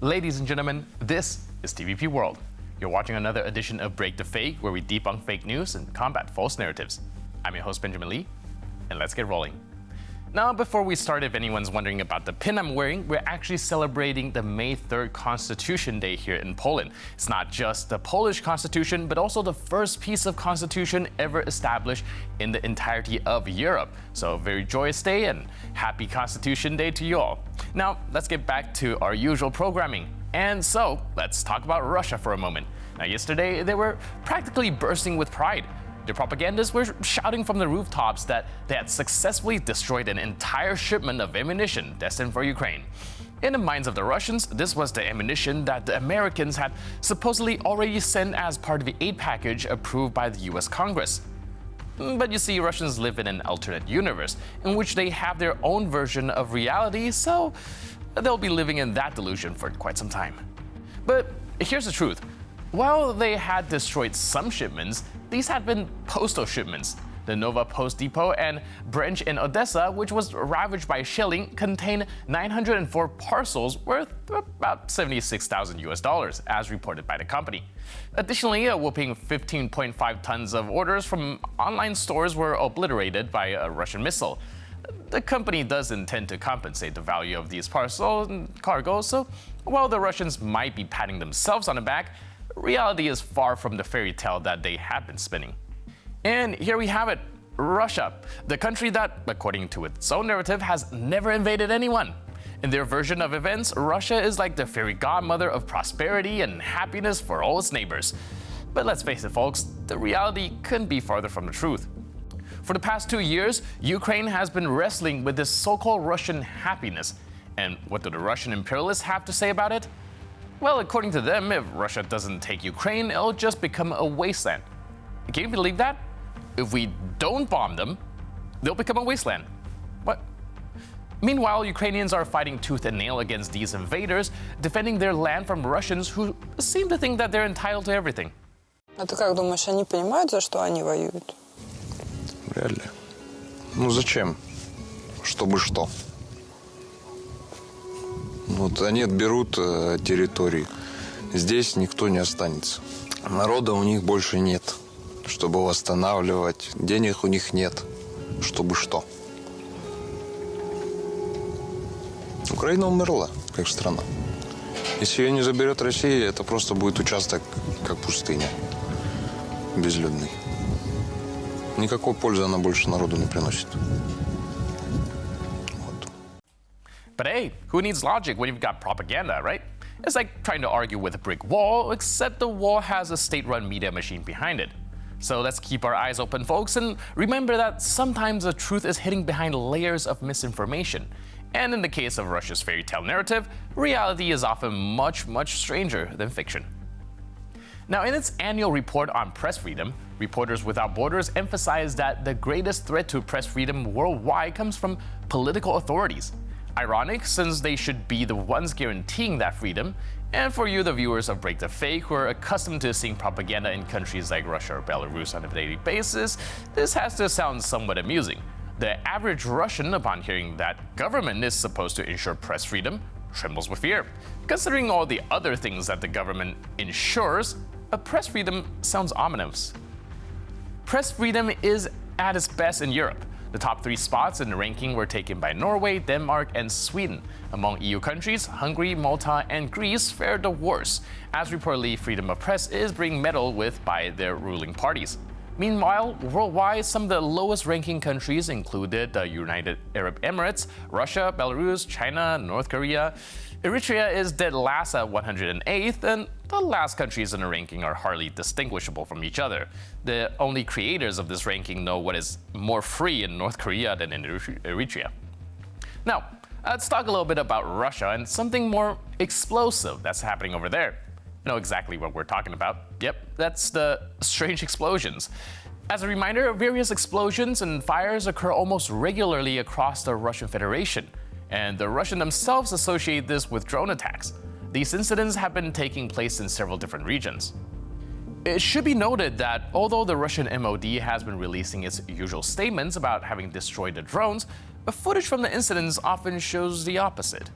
Ladies and gentlemen, this is TVP World. You're watching another edition of Break the Fake, where we debunk fake news and combat false narratives. I'm your host, Benjamin Lee, and let's get rolling. Now, before we start, if anyone's wondering about the pin I'm wearing, we're actually celebrating the May 3rd Constitution Day here in Poland. It's not just the Polish Constitution, but also the first piece of constitution ever established in the entirety of Europe. So, very joyous day and happy Constitution Day to you all. Now, let's get back to our usual programming. And so, let's talk about Russia for a moment. Now, yesterday, they were practically bursting with pride. The propagandists were shouting from the rooftops that they had successfully destroyed an entire shipment of ammunition destined for Ukraine. In the minds of the Russians, this was the ammunition that the Americans had supposedly already sent as part of the aid package approved by the US Congress. But you see, Russians live in an alternate universe in which they have their own version of reality, so they'll be living in that delusion for quite some time. But here's the truth. While they had destroyed some shipments, these had been postal shipments. The Nova Post Depot and branch in Odessa, which was ravaged by shelling, contained 904 parcels worth about $76,000 as reported by the company. Additionally, a whopping 15.5 tons of orders from online stores were obliterated by a Russian missile. The company does intend to compensate the value of these parcels and cargo, so while the Russians might be patting themselves on the back, reality is far from the fairy tale that they have been spinning. And here we have it, Russia, the country that, according to its own narrative, has never invaded anyone. In their version of events, Russia is like the fairy godmother of prosperity and happiness for all its neighbors. But let's face it, folks, the reality couldn't be farther from the truth. For the past 2 years, Ukraine has been wrestling with this so-called Russian happiness. And what do the Russian imperialists have to say about it? Well, according to them, if Russia doesn't take Ukraine, it'll just become a wasteland. Can you believe that? If we don't bomb them, they'll become a wasteland. What? Meanwhile, Ukrainians are fighting tooth and nail against these invaders, defending their land from Russians who seem to think that they're entitled to everything. А ты как думаешь, они понимают, за что они воюют? Вряд ли. Ну зачем? Чтобы что? Вот они отберут территории. Здесь никто не останется. Народа у них больше нет, чтобы восстанавливать. Денег у них нет. Чтобы что? Украина умерла, как страна. Если ее не заберет Россия, это просто будет участок, как пустыня. Безлюдный. Никакой пользы она больше народу не приносит. But hey, who needs logic when you've got propaganda, right? It's like trying to argue with a brick wall, except the wall has a state-run media machine behind it. So let's keep our eyes open, folks, and remember that sometimes the truth is hidden behind layers of misinformation. And in the case of Russia's fairy tale narrative, reality is often much, much stranger than fiction. Now, in its annual report on press freedom, Reporters Without Borders emphasized that the greatest threat to press freedom worldwide comes from political authorities. Ironic, since they should be the ones guaranteeing that freedom, and for you, the viewers of Break the Fake, who are accustomed to seeing propaganda in countries like Russia or Belarus on a daily basis, this has to sound somewhat amusing. The average Russian, upon hearing that government is supposed to ensure press freedom, trembles with fear. Considering all the other things that the government ensures, a press freedom sounds ominous. Press freedom is at its best in Europe. The top 3 spots in the ranking were taken by Norway, Denmark, and Sweden. Among EU countries, Hungary, Malta, and Greece fared the worst, as reportedly freedom of press is being meddled with by their ruling parties. Meanwhile, worldwide, some of the lowest ranking countries included the United Arab Emirates, Russia, Belarus, China, North Korea. Eritrea is dead last at 108th, and the last countries in the ranking are hardly distinguishable from each other. The only creators of this ranking know what is more free in North Korea than in Eritrea. Now, let's talk a little bit about Russia and something more explosive that's happening over there. You know exactly what we're talking about. Yep, that's the strange explosions. As a reminder, various explosions and fires occur almost regularly across the Russian Federation, and the Russians themselves associate this with drone attacks. These incidents have been taking place in several different regions. It should be noted that although the Russian MOD has been releasing its usual statements about having destroyed the drones, footage from the incidents often shows the opposite.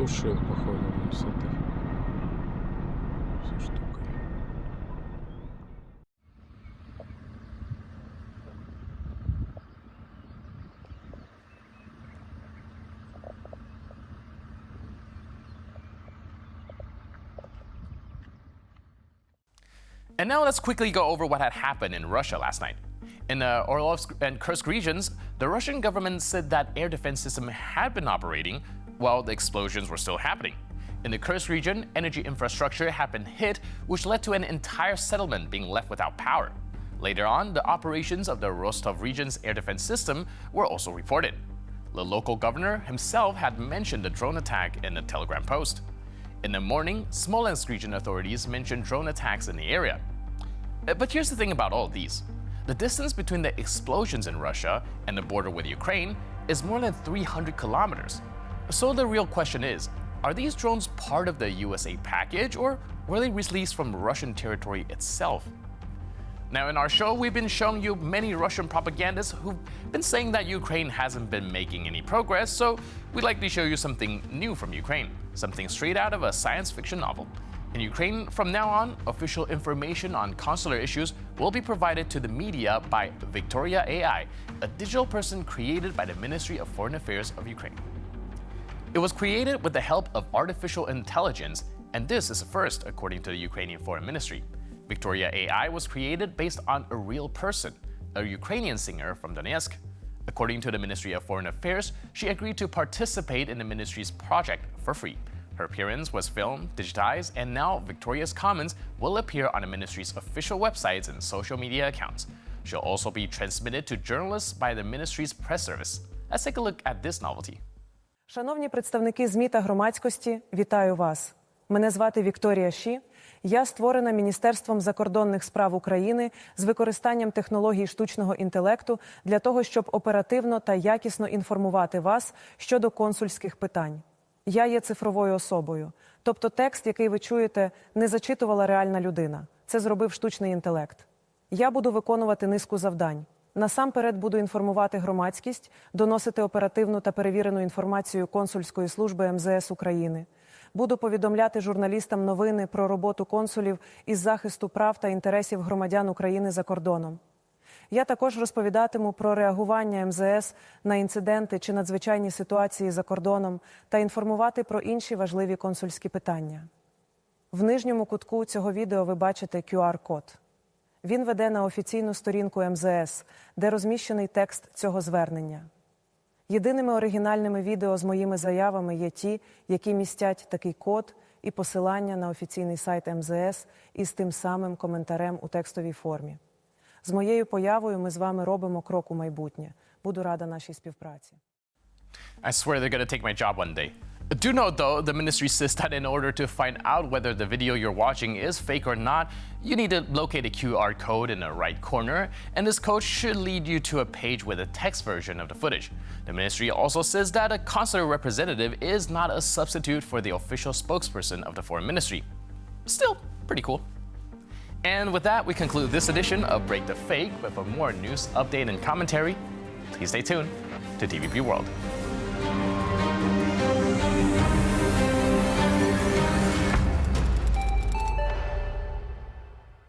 затушил, походу, он с этой всей штукой. And now let's quickly go over what had happened in Russia last night. In the Orlovsk and Kursk regions, the Russian government said that air defense system had been operating while the explosions were still happening. In the Kursk region, energy infrastructure had been hit, which led to an entire settlement being left without power. Later on, the operations of the Rostov region's air defense system were also reported. The local governor himself had mentioned the drone attack in a Telegram post. In the morning, Smolensk region authorities mentioned drone attacks in the area. But here's the thing about all of these. The distance between the explosions in Russia and the border with Ukraine is more than 300 kilometers. So the real question is, are these drones part of the USA package, or were they released from Russian territory itself? Now in our show, we've been showing you many Russian propagandists who've been saying that Ukraine hasn't been making any progress, so we'd like to show you something new from Ukraine, something straight out of a science fiction novel. In Ukraine, from now on, official information on consular issues will be provided to the media by Victoria AI, a digital person created by the Ministry of Foreign Affairs of Ukraine. It was created with the help of artificial intelligence, and this is a first, according to the Ukrainian Foreign Ministry. Victoria AI was created based on a real person, a Ukrainian singer from Donetsk. According to the Ministry of Foreign Affairs, she agreed to participate in the ministry's project for free. Her appearance was filmed, digitized, and now Victoria's comments will appear on the ministry's official websites and social media accounts. She'll also be transmitted to journalists by the ministry's press service. Let's take a look at this novelty. Шановні представники ЗМІ та громадськості, вітаю вас. Мене звати Вікторія Ші. Я створена Міністерством закордонних справ України з використанням технологій штучного інтелекту для того, щоб оперативно та якісно інформувати вас щодо консульських питань. Я є цифровою особою. Тобто текст, який ви чуєте, не зачитувала реальна людина. Це зробив штучний інтелект. Я буду виконувати низку завдань. Насамперед буду інформувати громадськість, доносити оперативну та перевірену інформацію консульської служби МЗС України. Буду повідомляти журналістам новини про роботу консулів із захисту прав та інтересів громадян України за кордоном. Я також розповідатиму про реагування МЗС на інциденти чи надзвичайні ситуації за кордоном та інформувати про інші важливі консульські питання. В нижньому кутку цього відео ви бачите QR-код. Він веде на офіційну сторінку МЗС, де розміщений текст цього звернення. Єдиними оригінальними відео з моїми заявами є ті, які містять такий код і посилання на офіційний сайт МЗС із тим самим коментарем у текстовій формі. З моєю появою ми з вами робимо крок у майбутнє. Буду рада нашій співпраці. I swear they're gonna take my job one day. Do note, though, the ministry says that in order to find out whether the video you're watching is fake or not, you need to locate a QR code in the right corner, and this code should lead you to a page with a text version of the footage. The ministry also says that a consular representative is not a substitute for the official spokesperson of the foreign ministry. Still, pretty cool. And with that, we conclude this edition of Break the Fake, but for more news, update, and commentary, please stay tuned to TVP World.